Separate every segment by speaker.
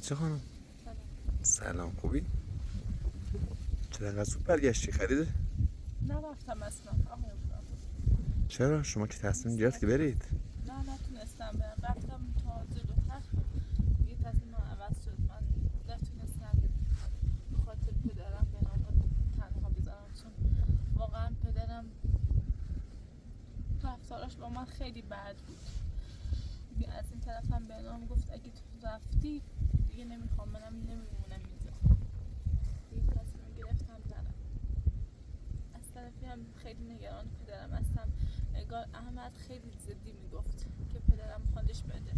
Speaker 1: خدیجه خانم سلام، خوبی؟ چرا انقدر زود برگشتی خدیجه؟
Speaker 2: نرفتم اصلا.
Speaker 1: چرا؟ شما که تصمیم گرفتی که برید؟
Speaker 2: نه نتونستم برم، رفتم تا جلوتر یه تصمیم عوض شد. من نتونستم به خاطر پدرم به نام تنها بذارم، چون واقعا پدرم رفتاراش با من خیلی بد بود. از این طرفم به نام گفت اگه تو رفتی دیگه نمیخوام، منم نمیمونم اینجا. یه تصمیم گرفتم برم. از طرفی هم خیلی نگران پدرم هستم. نگار احمد خیلی ضدی میگفت که پدرم خودش بده.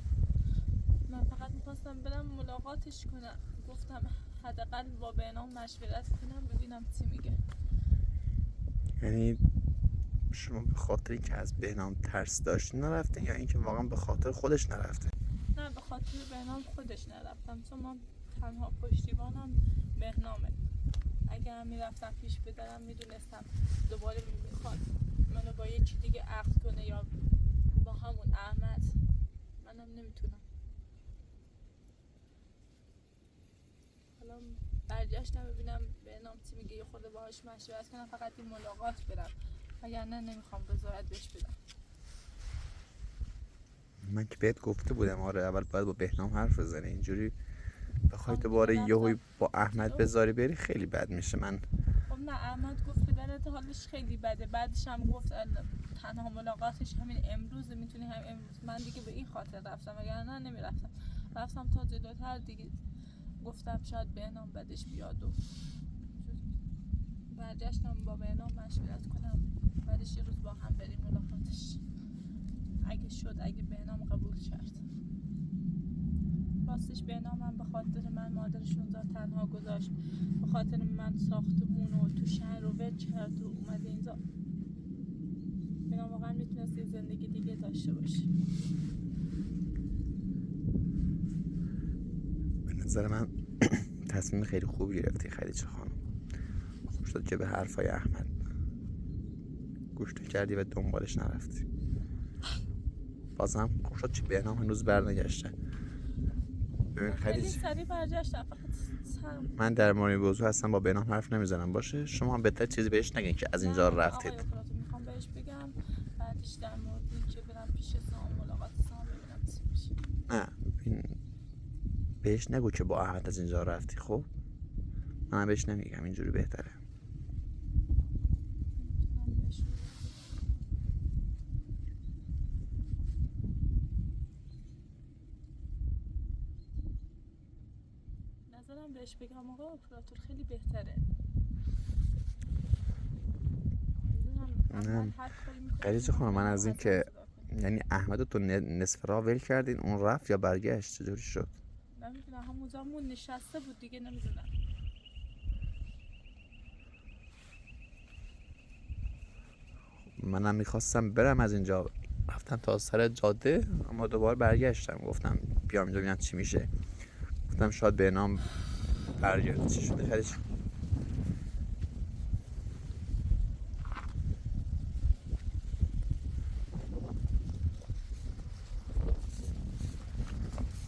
Speaker 2: من فقط میخواستم برم ملاقاتش کنم. گفتم حداقل با بهنام مشورت کنم ببینم چی میگه.
Speaker 1: یعنی شما به خاطر اینکه از بهنام ترس داشتی نرفته یا اینکه واقعا به خاطر خودش نرفته؟
Speaker 2: نه به خاطر بهنام خودش نرفتم، چون من تنها پشتیبانم بهنامه. اگه هم میرفتم پیش پدرم میدونستم دوباره میخواد منو با یکی دیگه عقد کنه یا با همون احمد. منم نمیتونم. حالا برگشتم ببینم بهنام چی میگه، یه خورده باهاش مشورت کنم، فقط این ملاقات برم، وگرنه نمیخوام رضایت بهش بدم.
Speaker 1: من که بهت گفته بودم آره اول باید با بهنام حرف بزنی، اینجوری بخوای دوباره یهویی با احمد بذاری بری خیلی بد میشه. من
Speaker 2: خب نه، احمد گفت پدرت حالش خیلی بده، بعدش هم گفت تنها ملاقاتش همین امروز، میتونی هم امروز. من دیگه به این خاطر رفتم، وگرنه نمیرفتم. رفتم تا جلوتر دیگه، گفتم شاید بهنام بدش بیاد و برگشتم با بهنام مشورت کنم، بعدش یه روز با هم بریم ملاقاتش. اگه شد، اگه بهنام قبول کرد. راستش بهنام هم به خاطر من مادرش اونجا تنها گذاشت، به خاطر من ساختمون و تو شهر رو ول کرد و اومده اینجا. بهنام واقعا میتونست یه زندگی دیگه داشته باشه.
Speaker 1: به نظر من تصمیم خیلی خوب گرفتی خدیجه خانم. خوب شد که به حرفای احمد گوش کردی و دنبالش نرفتی. بازم خوب شد که بهنام هنوز برنگشته. ببین
Speaker 2: خیلی
Speaker 1: خدیجه،
Speaker 2: سریع برگشتم، فقط سرم.
Speaker 1: من در مورد موضوع هستم با بهنام حرف نمیزنم باشه. شما هم بهتر چیزی بهش نگین که از اینجا رفتید.
Speaker 2: آقای افراطی میخوام بهش بگم، بعدش در مورد این که برم پیش سام ملاقات سام ببینم چی میشه.
Speaker 1: نه این بهش نگو که با احمد از اینجا رفتی. خب من بهش نمیگم، اینجوری بهتره.
Speaker 2: میتونم بهش بگم. نظرم بهش بگم آقا اپراتور خیلی بهتره.
Speaker 1: نه خدیجه خانم، من از این که یعنی احمد تو نصف راه ول کردین اون رفت یا برگشت چجوری شد؟
Speaker 2: نمیدونم، همونجا نشسته بود دیگه، نمیدونم.
Speaker 1: منم میخواستم برم از اینجا، رفتم تا سر جاده اما دوباره برگشتم، گفتم بیام اینجا ببینم چی میشه. گفتم شاید به نام برگرد. چی شده خدیجه؟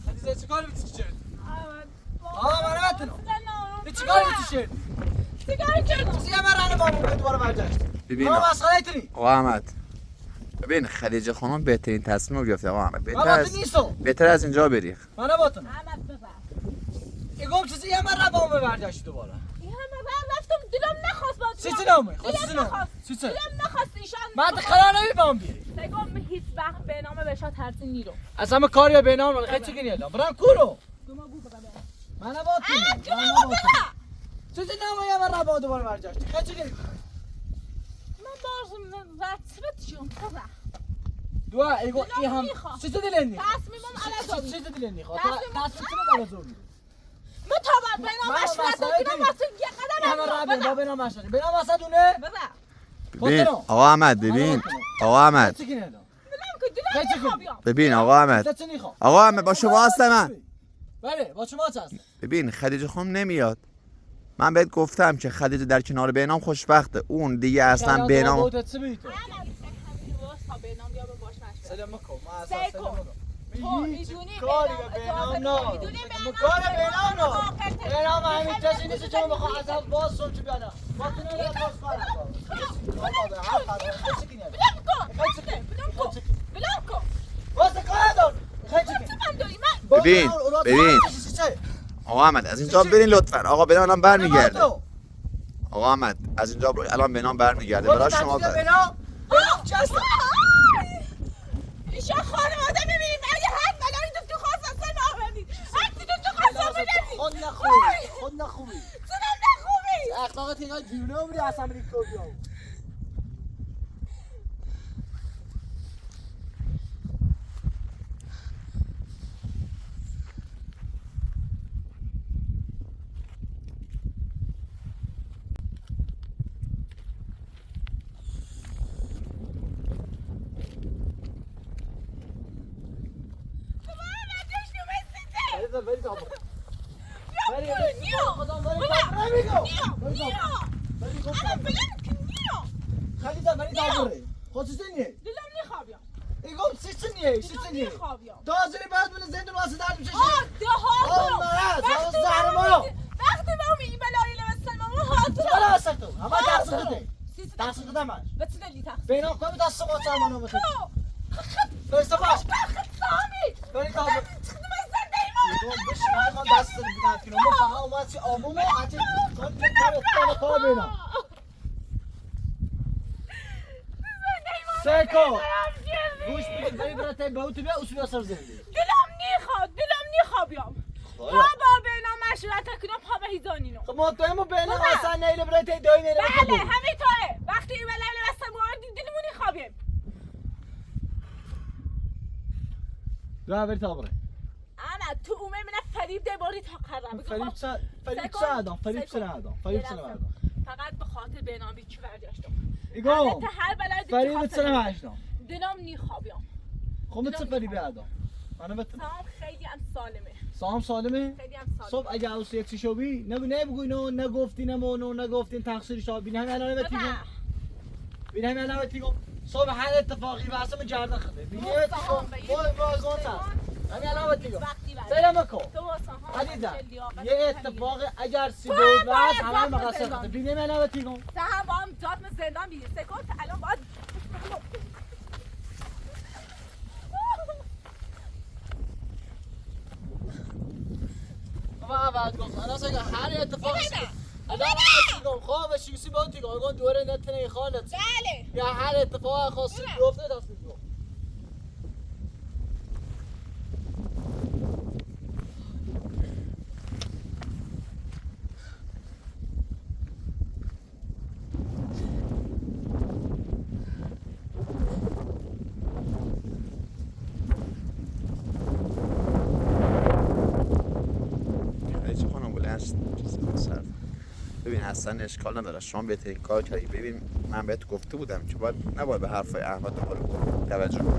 Speaker 3: خدیجه چه کاری می‌کنی چه؟
Speaker 2: آقا
Speaker 3: منو بتونم. چه کاری می‌کنی؟
Speaker 2: چیکار کردی؟
Speaker 3: چی من راه دوباره برگشت.
Speaker 1: ببین
Speaker 3: ما مسخره ایتونی.
Speaker 1: آقا احمد، ببین خدیجه خانم بهترین تصمیم رو گرفته. آقا احمد بهتر از اینجا بری.
Speaker 3: منو باتون.
Speaker 2: احمد ببر.
Speaker 3: ایگم چیزی یه من راه برگشت دوباره.
Speaker 2: این همه من رفتم دلم نخواست با
Speaker 3: چی نامه؟ چی نامه؟ چی
Speaker 2: دلم نخواست ایشان.
Speaker 3: من قرار نمی‌پام بیاری.
Speaker 2: سگم هیچ وقت به نام بهشا ترسی نیرو.
Speaker 3: اصلا ما کاری به نام خیلی چی کنی برام کورو. منو باتون. چی نامه یه من راه دوباره برگشت. خیلی چی کنی؟
Speaker 2: من بارم رسمت شون خدا.
Speaker 3: دوا ایگو ای هم چی دلنی؟
Speaker 2: تصمیمم علاوه
Speaker 3: چی دلنی؟ تصمیم چی علاوه
Speaker 2: من تا بعد بینام مشورت کنم واسه یه قدم
Speaker 3: با بینام مشورت بینام واسه دونه
Speaker 1: ببین آقا احمد، ببین آقا احمد، ببین آقا احمد، آقا احمد با شما هستم من.
Speaker 3: بله با شما هستم.
Speaker 1: ببین خدیجه خانم نمیاد. من بهت گفتم که خدیجه در کنار بهنام خوشبخته، اون دیگه اصلا بهنام
Speaker 2: میدونی
Speaker 3: کاری به بهنام نه
Speaker 2: میدونی
Speaker 3: کار بهنام نه بهنام همین کسی نیست چون بخواه از هم باز سن چی بیانه با تو نه باز کنم
Speaker 2: بلانکو
Speaker 3: باز کار دار
Speaker 1: ببین آقا احمد از اینجا برین لطفا. آقا به نام برمیگرده. آقا احمد از اینجا الان به نام برمیگرده برای شما.
Speaker 3: بهنام چه هست؟
Speaker 2: ایشان خانواده میبینیم اگه هر بلایی تو خواست اصلا آمدید هرچی تو خواست بگردید
Speaker 3: خود نخوبی
Speaker 2: چونم نخوبی
Speaker 3: اخلاقت اینقدر دیونه بودی اصلا بری کردی بينهم كم تصب وصامنا مثل بس باش بري تابو بش ما دست بينات كنا مو فها وما شيء أو مو عادي كم كار بينا سيكو گوش بدید برای برای بهت بیا اصول اثر زندگی
Speaker 2: دلم نخواب یام بابا بینام مشورت کنم پا به هیزانینو
Speaker 3: خب ما تو هم بینام اصلا نیله برای دای نیله
Speaker 2: بله همینطوره وقتی این بلایل واسه موردی دلمون نخوابیم
Speaker 3: را بری تا بره
Speaker 2: اما تو اومه من فریب ده باری تا قرار
Speaker 3: فریب چه آدم
Speaker 2: فقط به خاطر بینامی چی برداشتم
Speaker 3: ایگو فریب چه نمیشنم
Speaker 2: دلم نخوابیم
Speaker 3: خب چه فریب آدم انا بت
Speaker 2: سام خیلی هم سالمه
Speaker 3: سالمه
Speaker 2: خیلی هم سالمه
Speaker 3: صبح اگه اوس یک چی شوی نگو اینو نگفتین امونو نگفتین تقصیر شما بین همین الان بتیگم صبح هر اتفاقی واسه من جرده خده بین وای گونتا همین الان بتیگم سلام کو عزیزم یه اتفاق اگر سی بود واس همه مقصر خده بین همین الان بتیگم
Speaker 2: سهم با هم جات من زندان بیه سکوت الان باید
Speaker 3: بعد گفت انا سگا هر اتفاق الان میگم خواب شیسی بود دیگه اون دوره نتونه خالت
Speaker 2: بله
Speaker 3: یا هر اتفاق خاصی بیفته دست میگم
Speaker 1: ببین اصلا اشکال نداره شما بهترین کار کردی. ببین من بهت گفته بودم که نباید به حرفای احمد توجه کنی.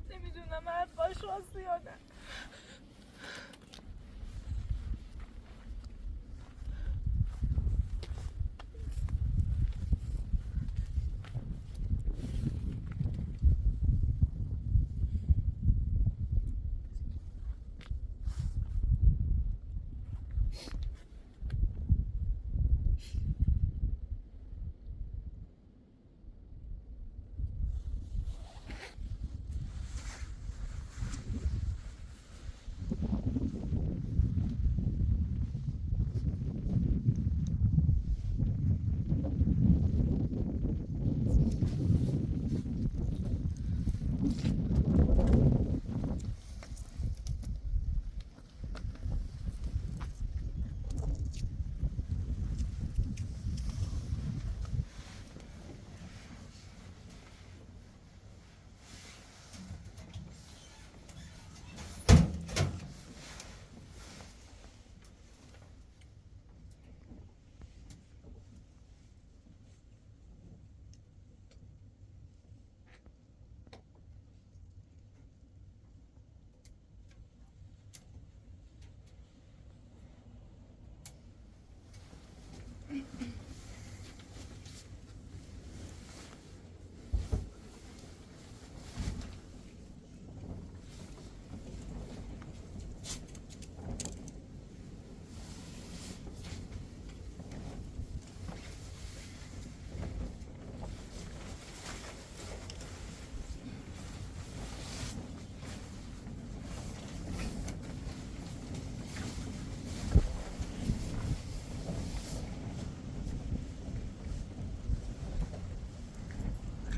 Speaker 2: نمیدونم من باش راستی یا نه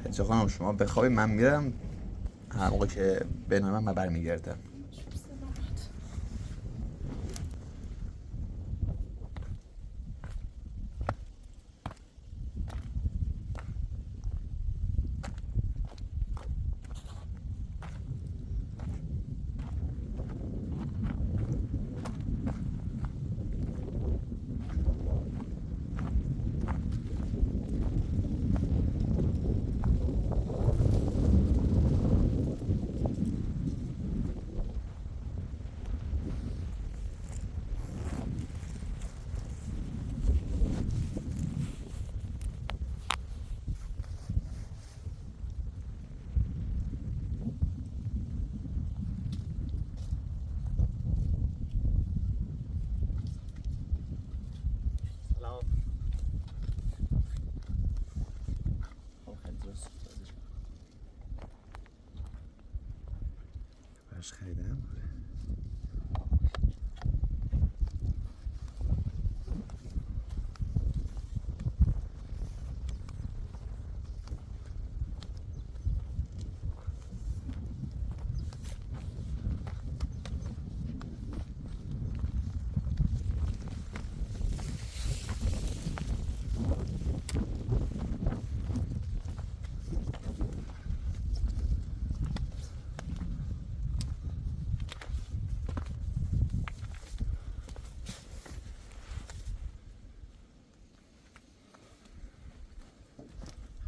Speaker 1: خدیجه خانم شما بخوابی من میرم هر موقع که به نام من برمیگردم.
Speaker 2: شو سلامت.
Speaker 3: سلام.
Speaker 1: براش خریدم.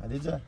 Speaker 1: خدیجه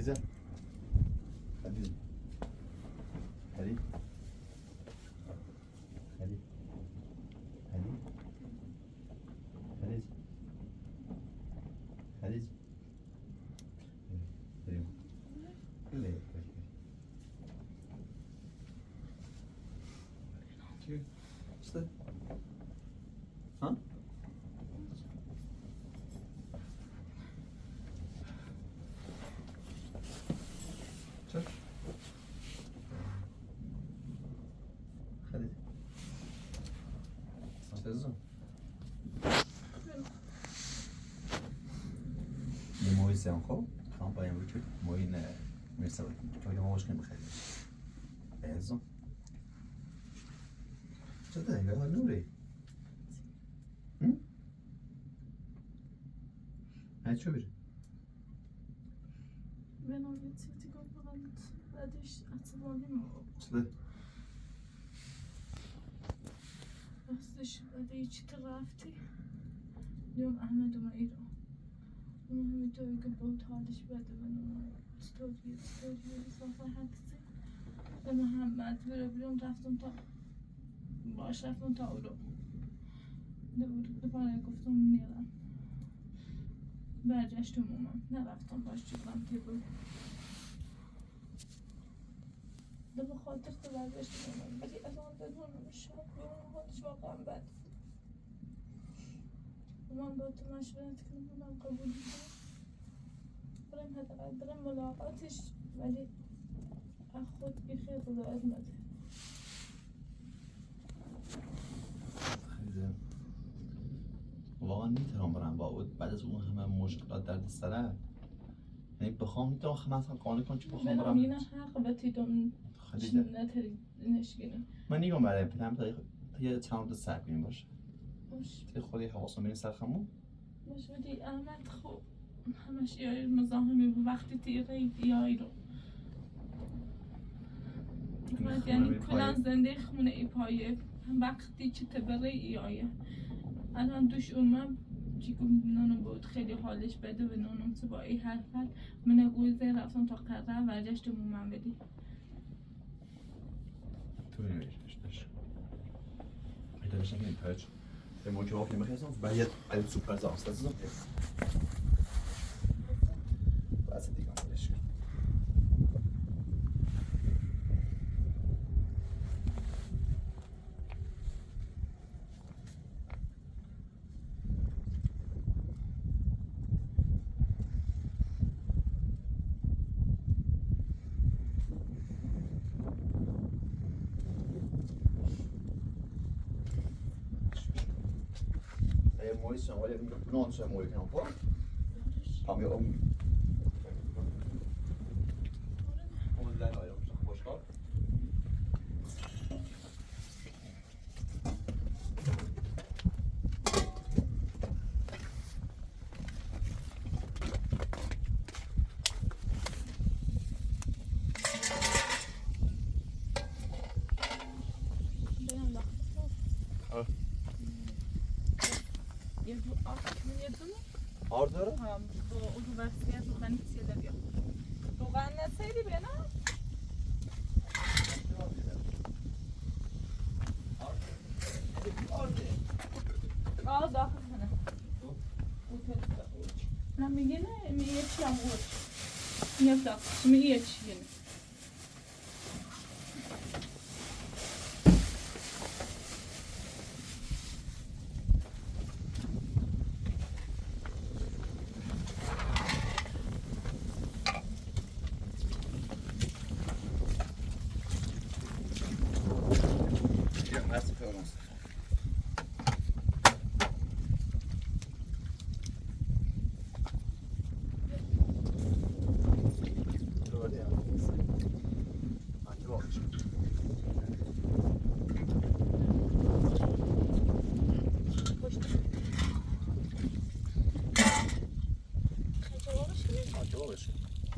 Speaker 1: خديجة خديجة خديجة خديجة خديجة خديجة خديجة İşte. Ha? Çek. Hadi. Sezon. یه موی سیان خوب هم بایم رو کرد موی نه میرسه توی ما باش کنیم بخیلی ازم چطور اینگه ها نوری؟ نه چو بیره؟
Speaker 2: Ben o gün çektik o falan ateş atılmalıyım mı?
Speaker 1: چطور؟
Speaker 2: راستش بعد هیچی رفتی دیوم احمد اومد ایران اون همینطوری که بود حالش بده من اون ستوریه صافه حدسی به محمد بره بیرون رفتم تا باش رفتم تا اولو دوباره گفتم میرم برگشتم اومم نرفتم باش چیزم تیبل ده به خاطر تو برگشتم اومم ولی الان بدونم شب بیرون حالش واقعا بد من با تو مشورت کردم قبول کنم برم حداقل برم ملاقاتش ولی از خود بیخیر رضایت نده
Speaker 1: خیلی واقعا میتونم برم با او بعد از اون همه مشکلات درد سره یعنی بخوام میتونم همه اصلا قانع کنم چه بخوام برم
Speaker 2: یine حق بتیدم نتری نشگینم
Speaker 1: من نگم برای پیدم تا یه چند روز سر کنیم باشه
Speaker 2: باش
Speaker 1: تا خودی حواسم میره سر خمون
Speaker 2: باش ولی احمد خوب همش یای مزاحمی بود وقتی تیغه یای رو یعنی کلان زنده خونه ای پایه وقتی که تبره یایه الان دوش اومم چیکو نونم بود خیلی حالش بده و نونم تو با ای حرفت من گویزه رفتم تا قرار ورجشتم اومم بدی
Speaker 1: تو نمیریش بشتش ایتا بشن که این پاچ به موکه واقعی میخواستم باید سوپر زاست از اون بس دیگه همونش Moi som var någon som var kan på. Har vi om. Om det där jag också forskar. Orada
Speaker 2: Ha, bu üniversiteye ben hissediyorum. Doğan neseydi bana? Aa daha sana. Na mi yine mi yaşam var. Yaptık. Mi yaşayın.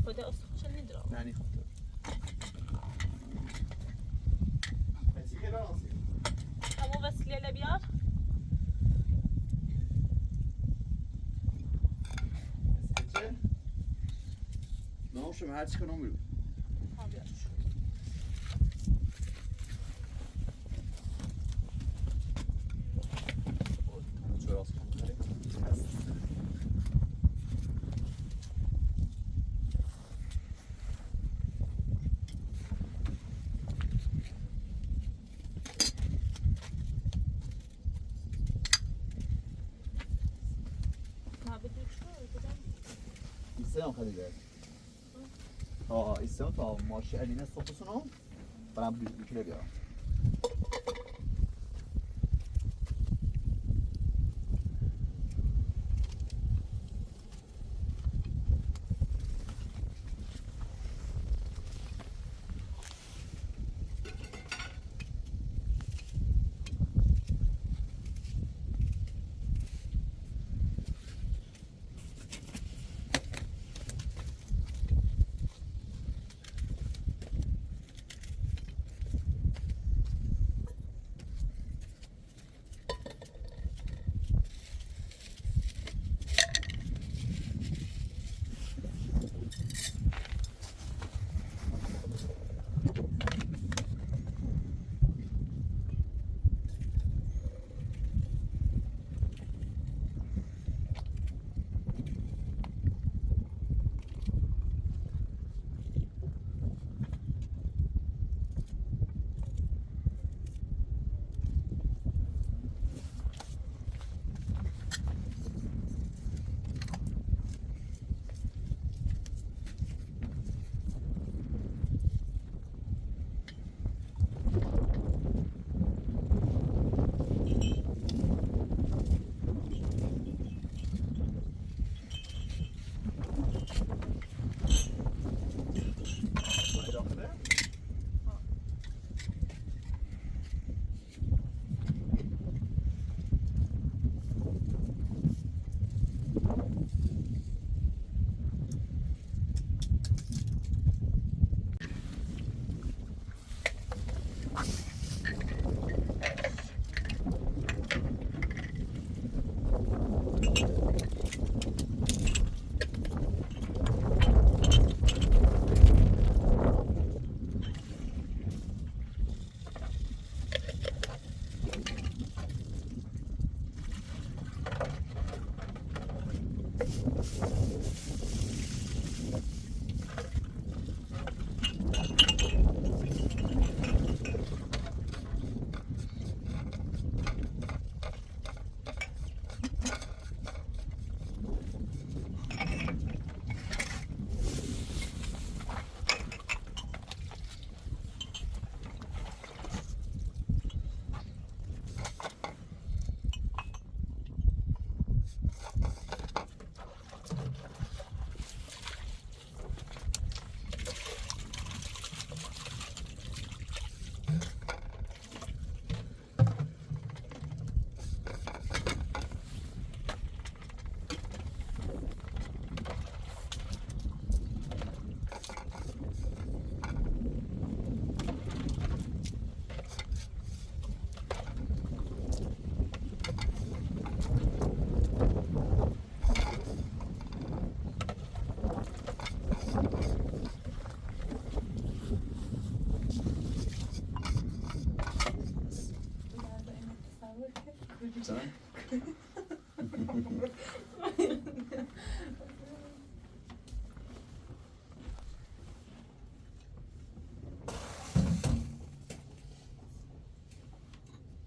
Speaker 2: خدا استخوش ندارم.
Speaker 1: نه خاطر.
Speaker 2: همون وسیله بیار.
Speaker 1: نه شما هر چی کنم بگو ایستم خیلی گرد ایستم تا ماشی علینه صبحسونو برم بیکیله بیارم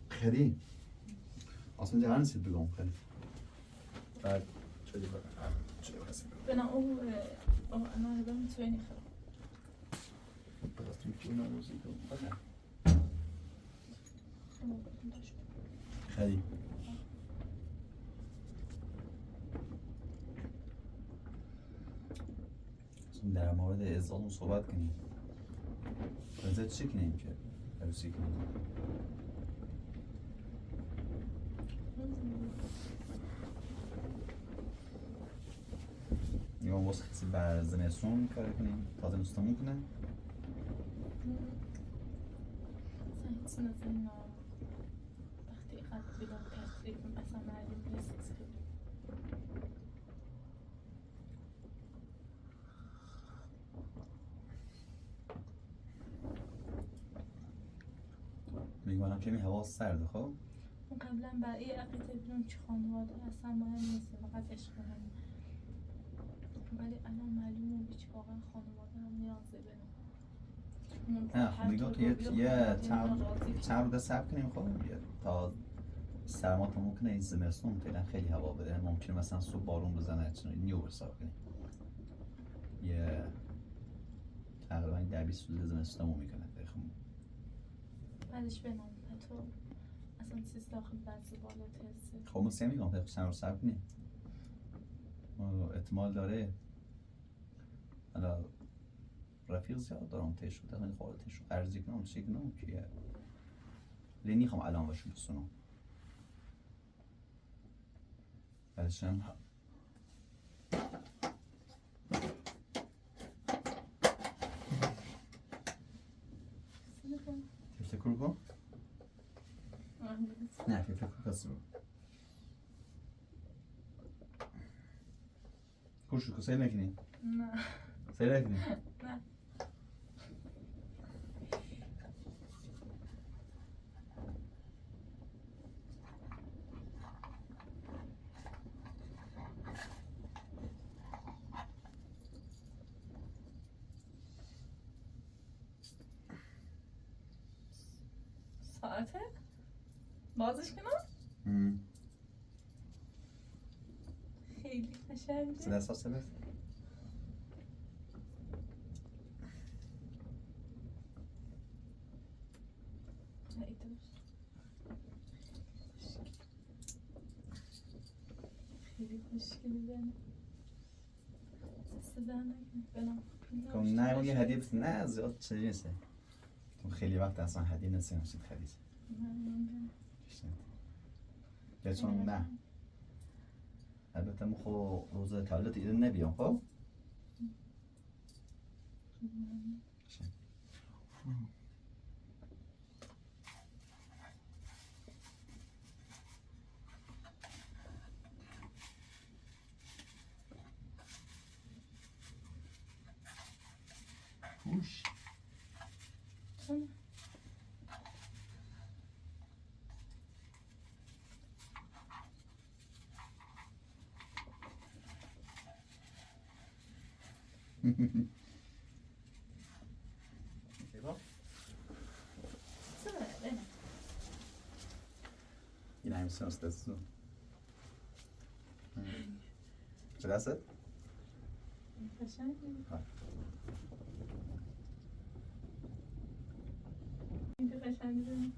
Speaker 1: خیلی اصلا جهان نسید بگم خیلی بعد چه دیگه
Speaker 2: بنا او انا هذا متويني
Speaker 1: بس میتونم موزیک بزنم خیلی در مورد ازدواج صحبت کنیم ازت چی کنیم که عروسی کنیم یا واسه کسی بر زمستون کار کنیم تا زمستون میکنه
Speaker 2: مثلا وقتی قد بدون ترتیب مثلا معلوم نیست
Speaker 4: الان کمی هوا سرده خب
Speaker 2: اون قبلا برای عقیده بودم چه خانواده اصلا مهم نیست فقط عشق هم، ولی الان معلومه بیچ واقعا خانواده هم نیازه به
Speaker 4: نه خب نگاه تو یه چند روز صبر کنیم خب تا سرما تا ممکنه این زمستون فعلا خیلی هوا بده، ممکنه مثلا صبح بارون بزنه چون نیو حساب کنیم یه تقریبا 10-20 روز زمستون میکنه خب
Speaker 2: بعدش بنام تو اصلا سیست داخل بعضی بالا ترسه.
Speaker 4: خب ما سه میگم چند روز صبر کنیم احتمال داره حالا رفیق زیاد دارم تشو دارم خواهد تشو ارزی کنم چی کنم که لینی خواهم الان باشم بسونم بعدشم تفکر کن؟ نه تفکر کسی رو کشو که سیل نکنی؟
Speaker 2: نه
Speaker 4: سیل نکنی؟
Speaker 2: نه ساعته؟ بازش کنم؟ خیلی قشنگه.
Speaker 4: صدا احساس بس؟
Speaker 2: خیلی خوشگلی بینه صدا نکنه بنام
Speaker 4: کم نه اون یه هدیه بس نه زیاد چه نیسته تو خیلی وقت اصلا هدیه نسیم خرید یا چون نه البته من خب روز تولد ایده نبیام خب خوش این همین سنس دستو چه دسته؟
Speaker 2: قشنگه خیلی قشنگه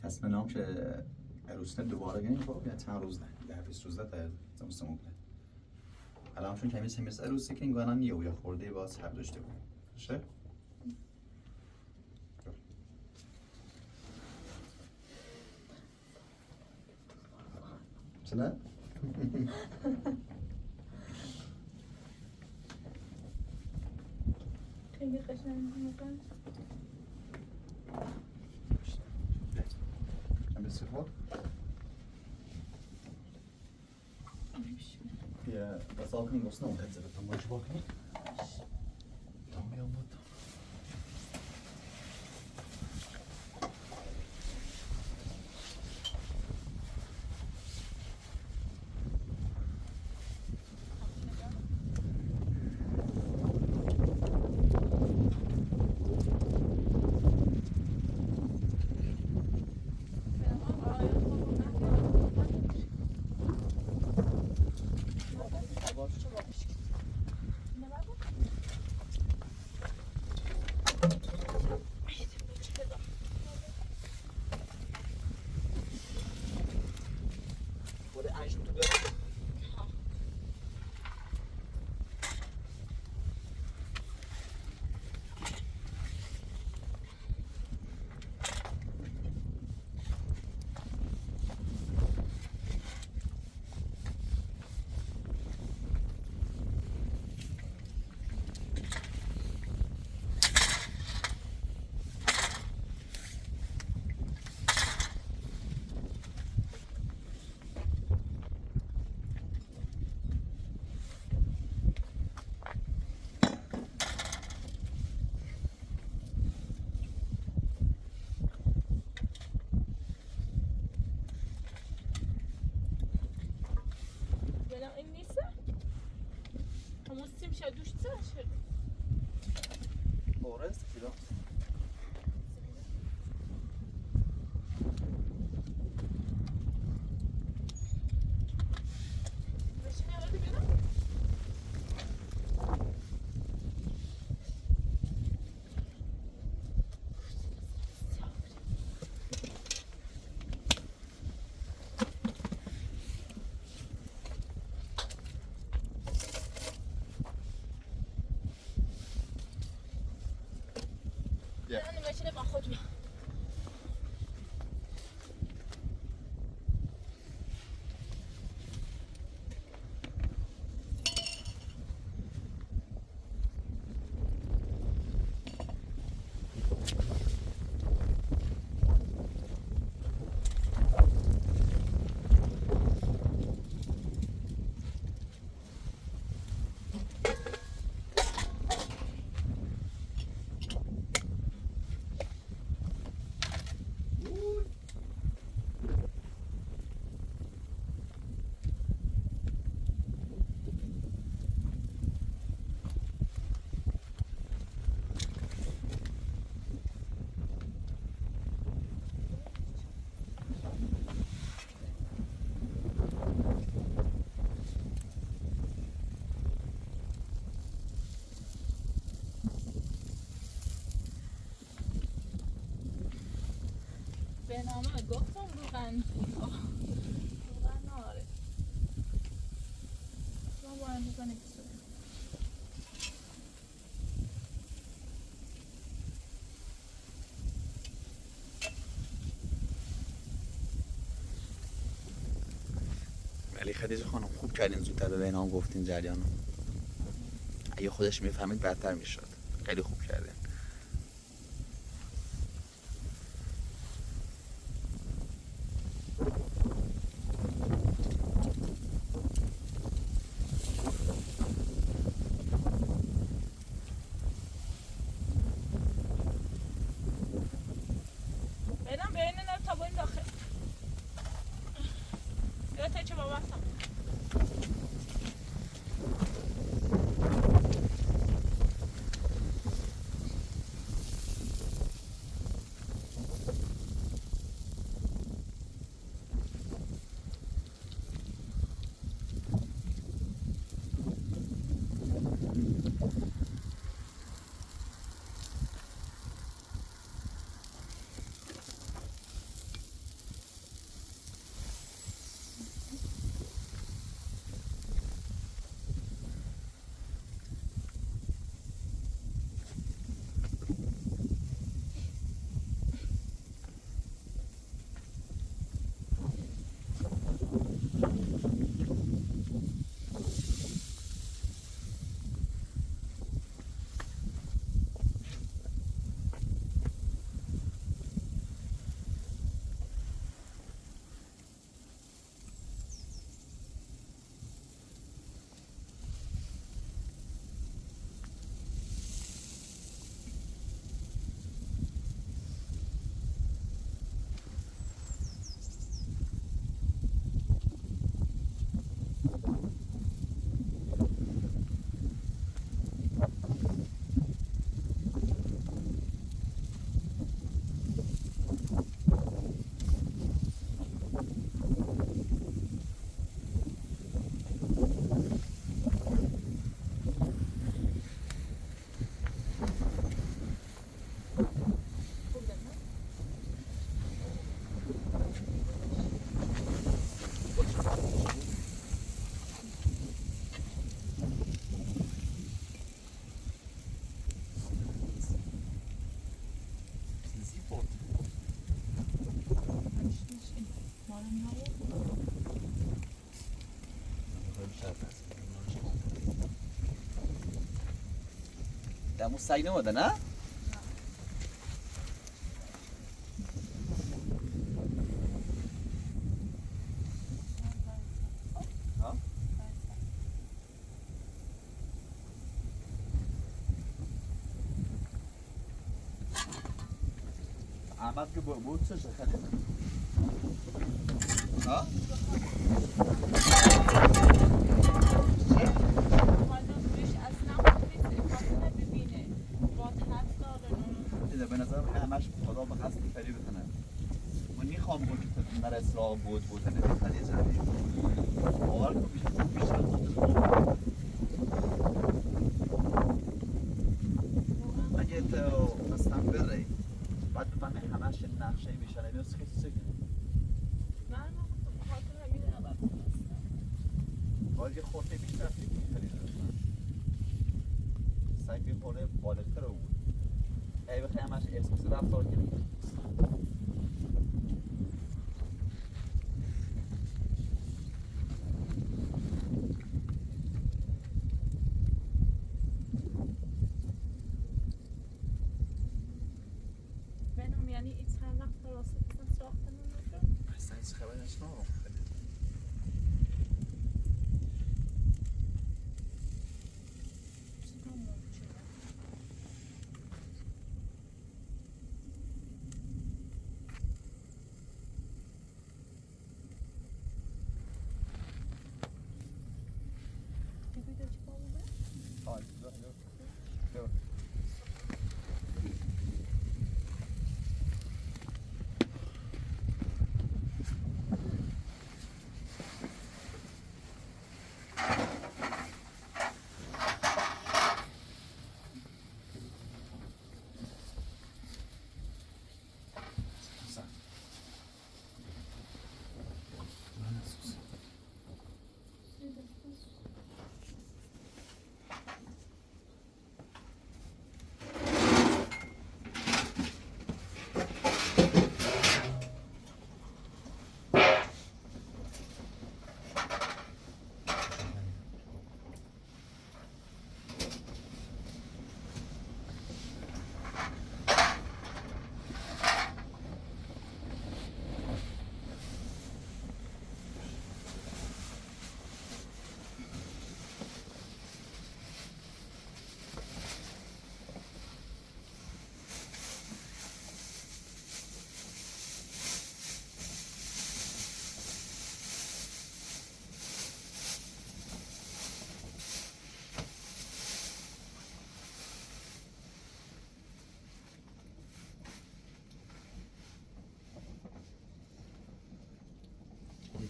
Speaker 4: تصمیم نام که عروس دوباره گنیم خب یا چند روز نه 10-20 روز تا زمستون ممکنه الان چون کمی سمیز عروسی که این گانم یا خورده باز حب داشته بود باشه؟ چه
Speaker 2: خیلی قشنگه
Speaker 4: کمی سفر یا بس آقای گوشت نمونده زده تا ماجی باکنی تا بیام بود
Speaker 2: Aşağı düştü aşağı.
Speaker 4: Orası kilo.
Speaker 2: Başına öyle bir Yani başına bak خود بیا به نامه گفتم روغن روغن آره ما باید روغن بسازیم
Speaker 1: ولی خدیجه خانم خوب کردین زودتر به بینام گفتین جریانو. اگه خودش میفهمید بدتر میشد. خیلی خوب کردین.
Speaker 2: بینام بینه نه تا باید داخل یا تا چه با بستم
Speaker 4: دمو سعی نموده نه؟ احمد که بود چه خیلی ها؟
Speaker 2: حالا روش اصلا
Speaker 4: نرس را بود نمیخواد زمین باور کن بیشتر اگه تو مثلا بری بعد بفهمی همش نقشه میشنه نیست که چیزی
Speaker 2: من خاطر همین عقب هستم.
Speaker 4: باید یه خورده بیشتر فکر می‌کردی لطفاً سعی کنی خورده بالاتر رو بود ای بخوای همش احساس رفتار کنی
Speaker 2: بنام یعنی این چند وقت راسته بزن ساختن نشد؟
Speaker 4: اصلا هیچ خبری نشنم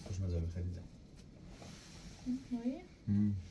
Speaker 4: خوشمزه خیلی زن
Speaker 2: نایی؟